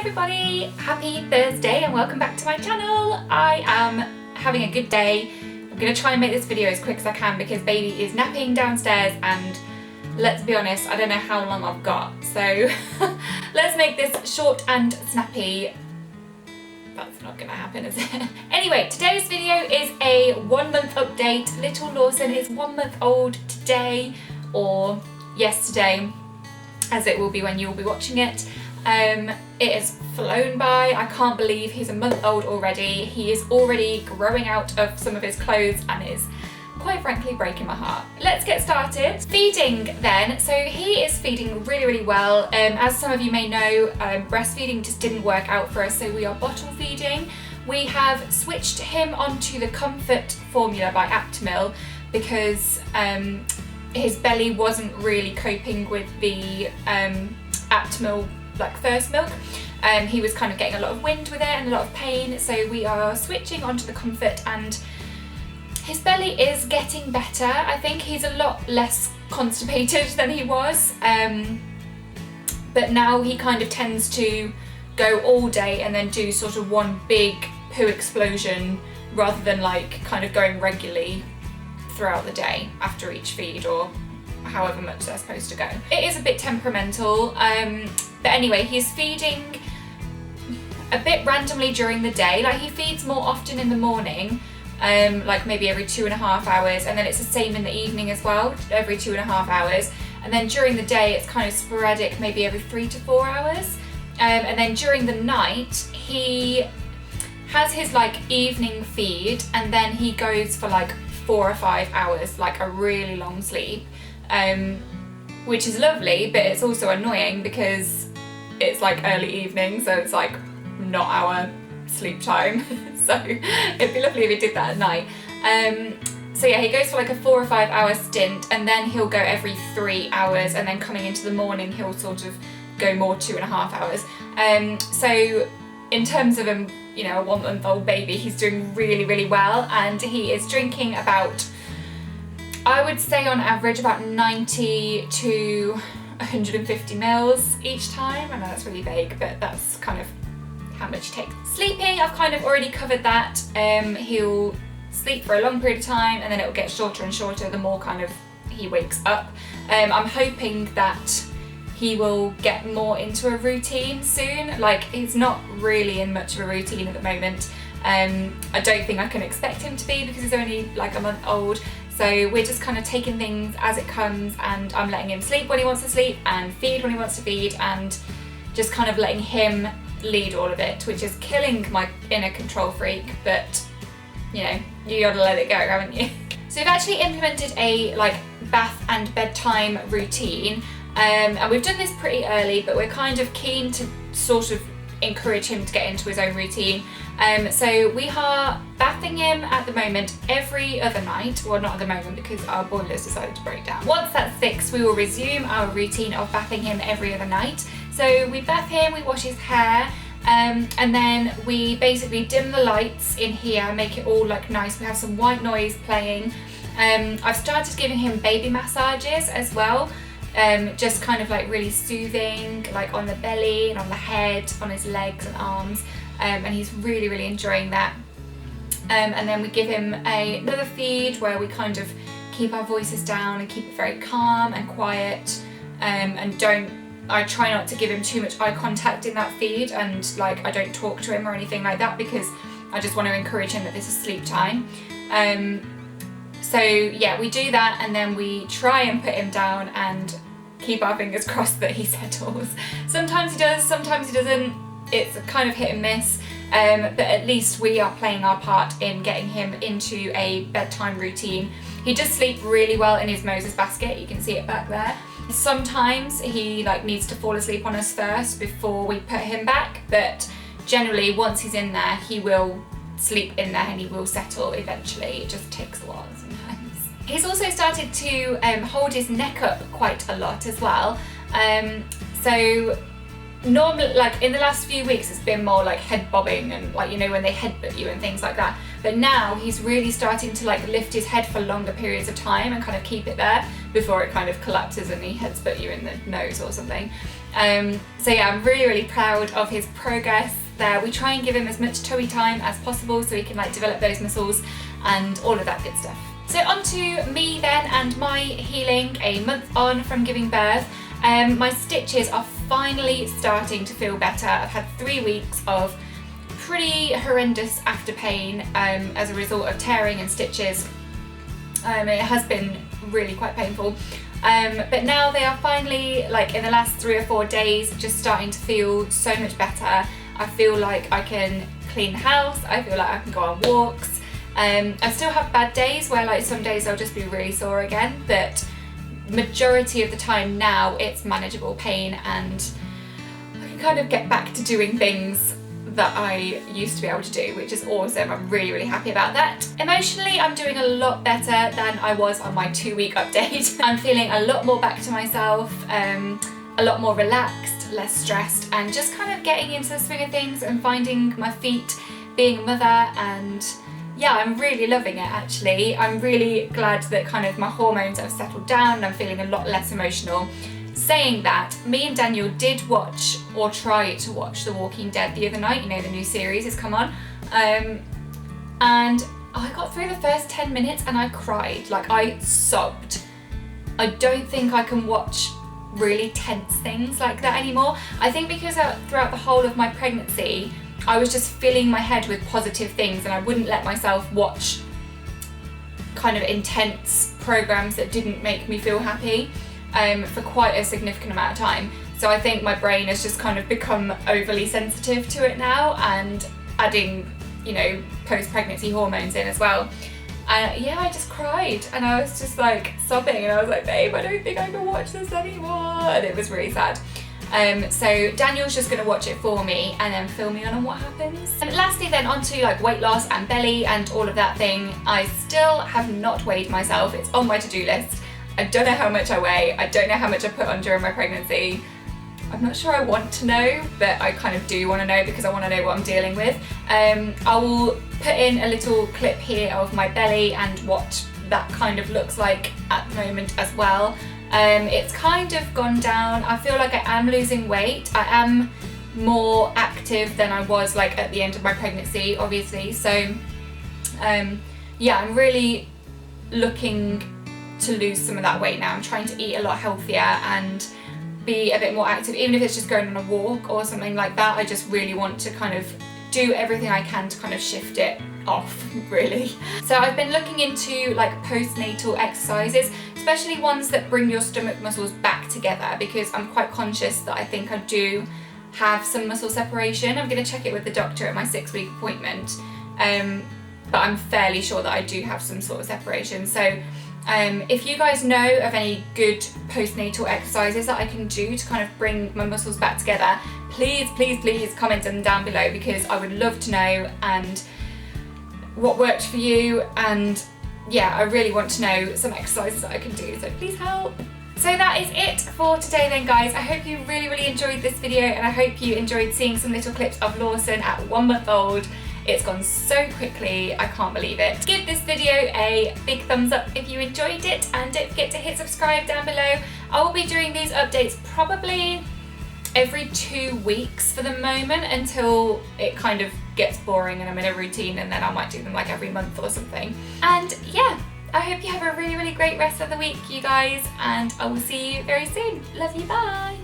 everybody, happy Thursday and welcome back to my channel. I am having a good day. I'm going to try and make this video as quick as I can because baby is napping downstairs and let's be honest, I don't know how long I've got. So let's make this short and snappy. That's not going to happen, is it? Anyway, today's video is a 1 month update. Little Lawson is 1 month old today, or yesterday, as it will be when you will be watching it. It has flown by. I can't believe he's a month old already. He is already growing out of some of his clothes and is quite frankly breaking my heart. Let's get started. Feeding then. So he is feeding really well. As some of you may know, breastfeeding just didn't work out for us, so we are bottle feeding. We have switched him onto the Comfort formula by Aptamil because his belly wasn't really coping with the Aptamil like first milk. He was kind of getting a lot of wind with it and a lot of pain, so we are switching onto the Comfort and his belly is getting better. I think he's a lot less constipated than he was, but now he kind of tends to go all day and then do sort of one big poo explosion rather than like kind of going regularly throughout the day after each feed or however much they're supposed to go. It is a bit temperamental, but anyway, he's feeding a bit randomly during the day. Like he feeds more often in the morning, like maybe every 2.5 hours, and then it's the same in the evening as well, every 2.5 hours. And then during the day it's kind of sporadic, maybe every 3 to 4 hours. And then during the night he has his like evening feed, and then he goes for like 4 or 5 hours, like a really long sleep, which is lovely, but it's also annoying because it's like early evening, so it's like not our sleep time. So it'd be lovely if he did that at night. So yeah, he goes for like a 4 or 5 hour stint, and then he'll go every 3 hours, and then coming into the morning he'll sort of go more 2.5 hours. So in terms of a 1 month old baby, he's doing really well, and he is drinking about, I would say on average, about 90 to 150 mils each time. I know that's really vague, but that's kind of how much he takes. Sleeping, I've kind of already covered that. He'll sleep for a long period of time, and then it will get shorter and shorter the more kind of he wakes up. I'm hoping that he will get more into a routine soon. Like, he's not really in much of a routine at the moment. I don't think I can expect him to be because he's only like a month old. So we're just kind of taking things as it comes, and I'm letting him sleep when he wants to sleep and feed when he wants to feed, and just kind of letting him lead all of it, which is killing my inner control freak, but you gotta let it go, haven't you? So we've actually implemented a like bath and bedtime routine, and we've done this pretty early, but we're kind of keen to sort of encourage him to get into his own routine. So we are bathing him at the moment every other night. Well, not at the moment because our boiler's decided to break down. Once that's fixed, we will resume our routine of bathing him every other night. So we bath him, we wash his hair, and then we basically dim the lights in here, make it all like nice. We have some white noise playing. I've started giving him baby massages as well. Just kind of like really soothing, like on the belly and on the head, on his legs and arms, and he's really enjoying that. And then we give him another feed where we kind of keep our voices down and keep it very calm and quiet, and I try not to give him too much eye contact in that feed, and like I don't talk to him or anything like that because I just want to encourage him that this is sleep time. So yeah, we do that, and then we try and put him down and keep our fingers crossed that he settles. Sometimes he does, sometimes he doesn't. It's kind of hit and miss, but at least we are playing our part in getting him into a bedtime routine. He does sleep really well in his Moses basket, you can see it back there. Sometimes he like needs to fall asleep on us first before we put him back, but generally once he's in there he will sleep in there and he will settle eventually. It just takes a while sometimes. He's also started to hold his neck up quite a lot as well. So normally, like in the last few weeks, it's been more like head bobbing and like, when they headbutt you and things like that. But now he's really starting to like lift his head for longer periods of time and kind of keep it there before it kind of collapses and he headsbutt you in the nose or something. So yeah, I'm really proud of his progress there. We try and give him as much tummy time as possible so he can like develop those muscles and all of that good stuff. So on to me then and my healing a month on from giving birth. My stitches are finally starting to feel better. I've had 3 weeks of pretty horrendous after pain as a result of tearing and stitches. It has been really quite painful. But now they are finally, like in the last 3 or 4 days, just starting to feel so much better. I feel like I can clean the house, I feel like I can go on walks. I still have bad days where like some days I'll just be really sore again, but majority of the time now it's manageable pain and I can kind of get back to doing things that I used to be able to do, which is awesome. I'm really happy about that. Emotionally, I'm doing a lot better than I was on my 2-week update. I'm feeling a lot more back to myself, a lot more relaxed, less stressed, and just kind of getting into the swing of things and finding my feet, being a mother, and yeah, I'm really loving it actually. I'm really glad that kind of my hormones have settled down and I'm feeling a lot less emotional. Saying that, me and Daniel did watch, or try to watch, The Walking Dead the other night. You know, the new series has come on. And I got through the first 10 minutes and I cried, like I sobbed. I don't think I can watch really tense things like that anymore. I think because throughout the whole of my pregnancy, I was just filling my head with positive things and I wouldn't let myself watch kind of intense programs that didn't make me feel happy for quite a significant amount of time. So I think my brain has just kind of become overly sensitive to it now, and adding, you know, post-pregnancy hormones in as well. Yeah, I just cried and I was just like sobbing and I was like, babe, I don't think I can watch this anymore, and it was really sad. So Daniel's just going to watch it for me and then fill me in on what happens. And lastly then onto like weight loss and belly and all of that thing. I still have not weighed myself. It's on my to-do list. I don't know how much I weigh. I don't know how much I put on during my pregnancy. I'm not sure I want to know, but I kind of do want to know because I want to know what I'm dealing with. I will put in a little clip here of my belly and what that kind of looks like at the moment as well. It's kind of gone down. I feel like I am losing weight. I am more active than I was like at the end of my pregnancy, obviously. So yeah, I'm really looking to lose some of that weight now. I'm trying to eat a lot healthier and be a bit more active, even if it's just going on a walk or something like that. I just really want to kind of do everything I can to kind of shift it off, really. So I've been looking into like postnatal exercises, especially ones that bring your stomach muscles back together, because I'm quite conscious that I think I do have some muscle separation. I'm going to check it with the doctor at my 6-week appointment, but I'm fairly sure that I do have some sort of separation. So if you guys know of any good postnatal exercises that I can do to kind of bring my muscles back together, please comment them down below, because I would love to know and what worked for you. And yeah, I really want to know some exercises that I can do, so please help. So that is it for today then, guys. I hope you really enjoyed this video, and I hope you enjoyed seeing some little clips of Lawson at 1 month old. It's gone so quickly, I can't believe it. Give this video a big thumbs up if you enjoyed it, and don't forget to hit subscribe down below. I will be doing these updates probably every 2 weeks for the moment, until it kind of gets boring and I'm in a routine, and then I might do them like every month or something. And yeah, I hope you have a really great rest of the week, you guys, and I will see you very soon. Love you, bye.